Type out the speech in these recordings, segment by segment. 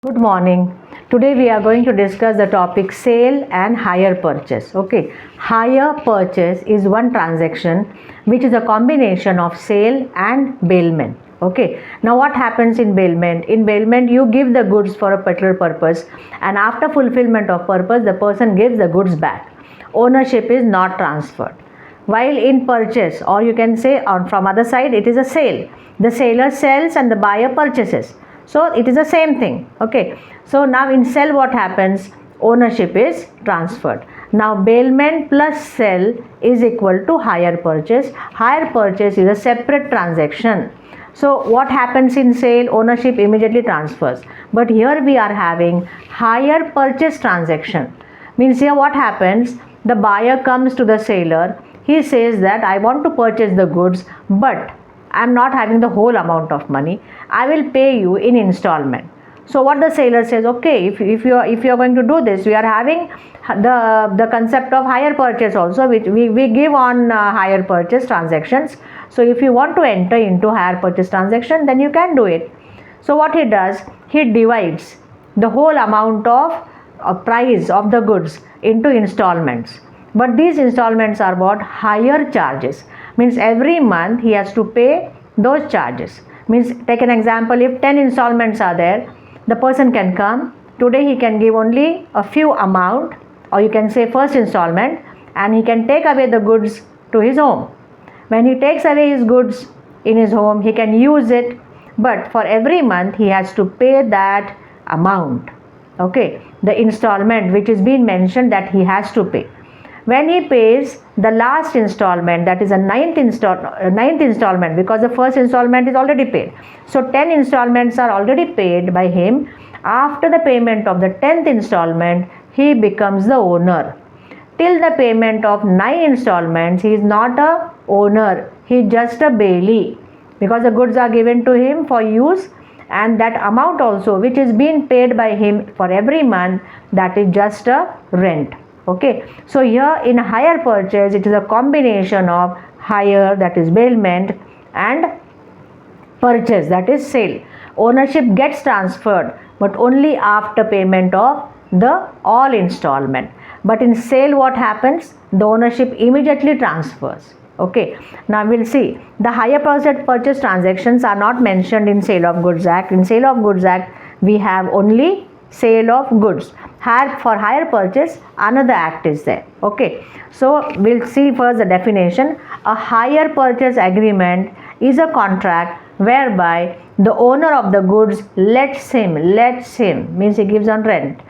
Good morning. Today we are going to discuss the topic sale and hire purchase. Okay, hire purchase is one transaction which is a combination of sale and bailment. Okay, now what happens in bailment? In bailment, you give the goods for a particular purpose, and after fulfillment of purpose, the person gives the goods back. Ownership is not transferred. While in purchase, or you can say from other side, it is a sale. The seller sells and the buyer purchases. So it is the same thing. Okay. So now in sell, what happens? Ownership is transferred. Now bailment plus sell is equal to hire purchase. Hire purchase is a separate transaction. So what happens in sale? Ownership immediately transfers. But here we are having hire purchase transaction. Means here what happens? The buyer comes to the seller. He says that I want to purchase the goods, but I am not having the whole amount of money. I will pay you in installment. So what the seller says, okay, if you are going to do this, we are having the concept of hire purchase also, which we give on hire purchase transactions. So if you want to enter into hire purchase transaction, then you can do it. So what he does, he divides the whole amount of price of the goods into installments. But these installments are what? Higher charges. Means every month he has to pay those charges. Means take an example, if 10 installments are there, the person can come. Today he can give only a few amount, or you can say first installment, and he can take away the goods to his home. When he takes away his goods in his home, he can use it, but for every month he has to pay that amount. Okay, the installment which is being mentioned that he has to pay. When he pays the last installment, that is a ninth installment, because the first installment is already paid. So 10 installments are already paid by him. After the payment of the 10th installment, he becomes the owner. Till the payment of 9 installments, he is not a owner. He is just a bailee, because the goods are given to him for use, and that amount also which is being paid by him for every month, that is just a rent. Okay, so here in hire purchase, it is a combination of hire, that is bailment, and purchase, that is sale. Ownership gets transferred, but only after payment of the all installment. But in sale, what happens? The ownership immediately transfers. Okay, now we'll see the hire purchase transactions are not mentioned in Sale of Goods Act. In Sale of Goods Act, we have only sale of goods. For hire purchase, another act is there. Okay, so we'll see first the definition. A hire purchase agreement is a contract whereby the owner of the goods lets him means he gives on rent,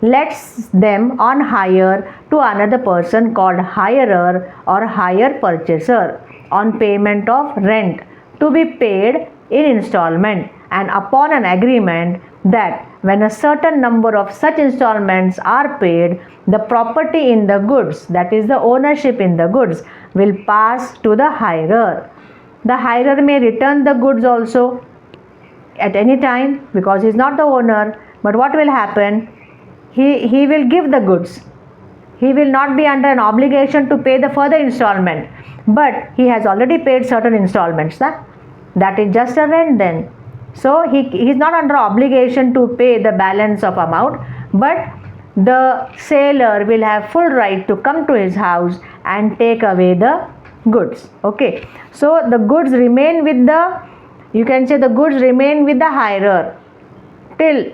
lets them on hire to another person called hirer or hire purchaser on payment of rent to be paid in installment, and upon an agreement that when a certain number of such installments are paid, the property in the goods, that is the ownership in the goods, will pass to the hirer. The hirer may return the goods also at any time, because he is not the owner. But what will happen? He will give the goods. He will not be under an obligation to pay the further installment, but he has already paid certain installments. That is just a rent then. So he is not under obligation to pay the balance of amount, but the seller will have full right to come to his house and take away the goods. Okay, so the goods remain with the, you can say the goods remain with the hirer till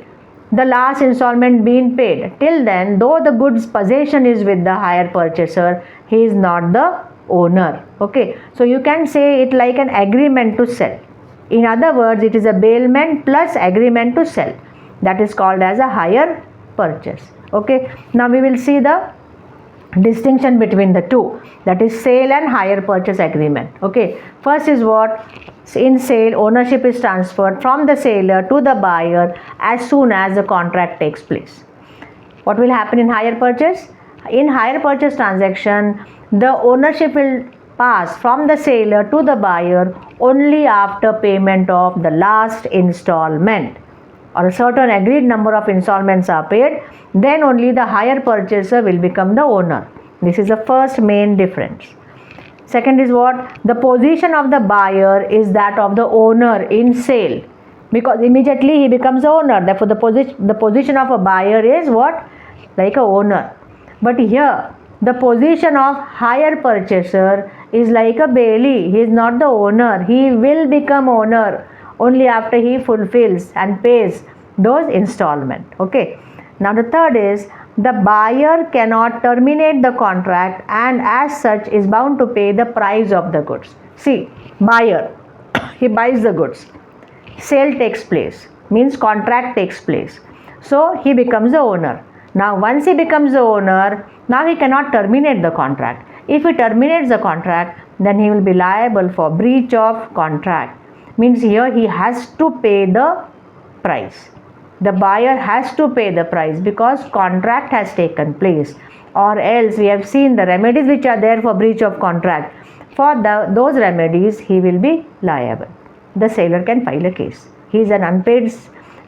the last installment being paid. Till then, though the goods possession is with the hire purchaser, he is not the owner. Okay, so you can say it like an agreement to sell. In other words, it is a bailment plus agreement to sell. That is called as a hire purchase. Okay, now we will see the distinction between the two, that is sale and hire purchase agreement. Okay, first is what? In sale, ownership is transferred from the seller to the buyer as soon as the contract takes place. What will happen in hire purchase? In hire purchase transaction, the ownership will pass from the seller to the buyer only after payment of the last installment, or a certain agreed number of installments are paid. Then only the hire purchaser will become the owner. This is the first main difference. Second is what? The position of the buyer is that of the owner in sale. because immediately he becomes the owner. Therefore the position of a buyer is what? Like a owner. But here the position of hire purchaser is like a bailee. He is not the owner. He will become owner only after he fulfills and pays those installment. Okay. Now the third is the buyer cannot terminate the contract and as such is bound to pay the price of the goods. See, buyer, he buys the goods. Sale takes place, means contract takes place. So he becomes the owner. Now once he becomes the owner, now he cannot terminate the contract. If he terminates the contract, then he will be liable for breach of contract. Means here he has to pay the price. The buyer has to pay the price because contract has taken place, or else we have seen the remedies which are there for breach of contract. For those remedies he will be liable. The seller can file a case. He is an unpaid,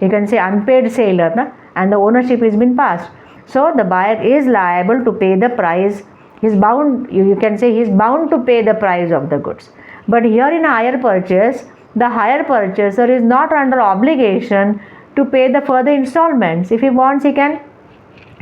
you can say unpaid seller, na? And the ownership has been passed. So the buyer is liable to pay the price. He is bound, you can say he is bound to pay the price of the goods. But here in hire purchase, the hire purchaser is not under obligation to pay the further installments. If he wants, he can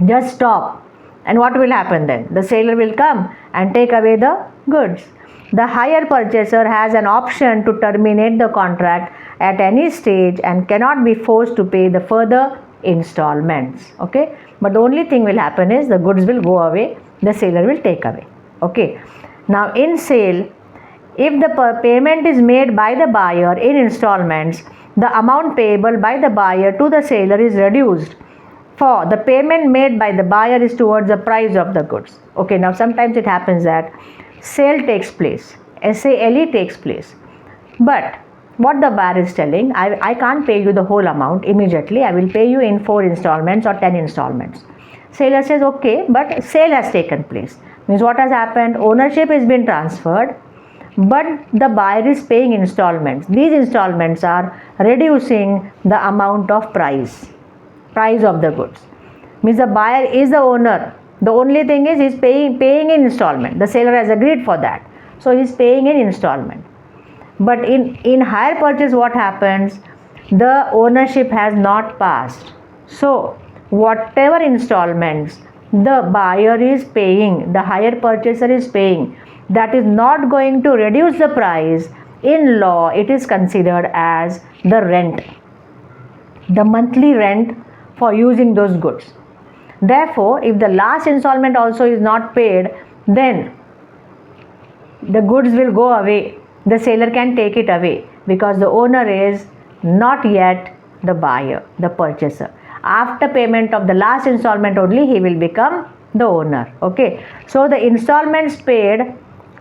just stop. And what will happen then? The seller will come and take away the goods. The hire purchaser has an option to terminate the contract at any stage and cannot be forced to pay the further installments. Okay. But the only thing will happen is the goods will go away, the seller will take away. Okay. Now in sale, if the payment is made by the buyer in installments, the amount payable by the buyer to the seller is reduced. For the payment made by the buyer is towards the price of the goods. Okay, now sometimes it happens that sale takes place, SALE takes place. But what the buyer is telling, I can't pay you the whole amount immediately. I will pay you in 4 installments or 10 installments. Seller says, okay, but sale has taken place. Means what has happened? Ownership has been transferred, but the buyer is paying installments. These installments are reducing the amount of price of the goods. Means the buyer is the owner. The only thing is he's paying in installment. The seller has agreed for that. So he's paying in installment. But in hire purchase what happens? The ownership has not passed. So whatever installments the buyer is paying, the hire purchaser is paying, that is not going to reduce the price. In law, it is considered as the rent, the monthly rent for using those goods. Therefore, if the last installment also is not paid, then the goods will go away. The seller can take it away because the owner is not yet the buyer, the purchaser. After payment of the last installment only, he will become the owner. Okay. So the installments paid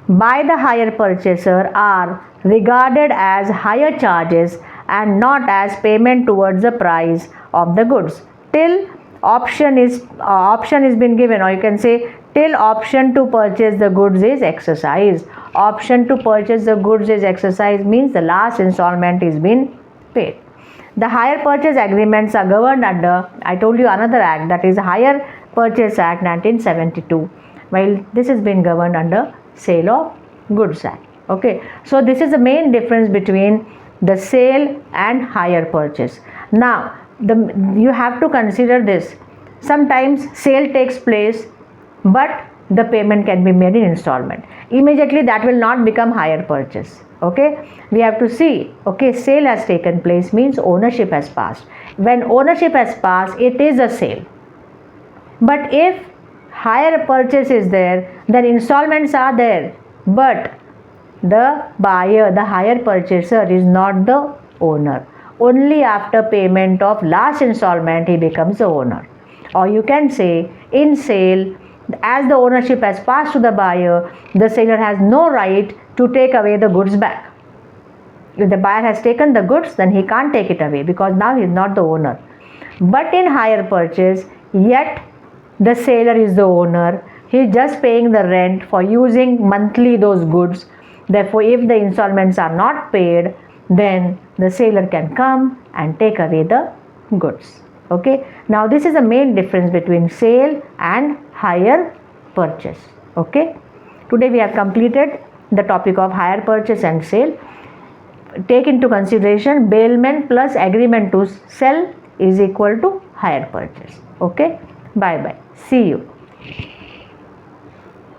by the hire purchaser are regarded as hire charges and not as payment towards the price of the goods till option is been given, or you can say till option to purchase the goods is exercised. Option to purchase the goods is exercised means the last installment is been paid. The hire purchase agreements are governed under, I told you another act, that is Hire Purchase Act 1972, while this has been governed under Sale of Goods Act. Okay, so this is the main difference between the sale and hire purchase. Now you have to consider this. Sometimes sale takes place, but the payment can be made in installment. Immediately that will not become hire purchase. Okay, we have to see, okay, sale has taken place means ownership has passed. When ownership has passed, it is a sale. But if hire purchase is there, then installments are there, but the buyer, the hire purchaser is not the owner. Only after payment of last installment he becomes the owner. Or you can say in sale, as the ownership has passed to the buyer, the seller has no right to take away the goods back. If the buyer has taken the goods, then he can't take it away because now he is not the owner. But in hire purchase, yet the seller is the owner. He is just paying the rent for using monthly those goods. Therefore, if the installments are not paid, then the seller can come and take away the goods. Okay. Now this is the main difference between sale and hire purchase. Okay. Today we have completed the topic of hire purchase and sale. take into consideration bailment plus agreement to sell is equal to hire purchase. Okay, bye bye, see you.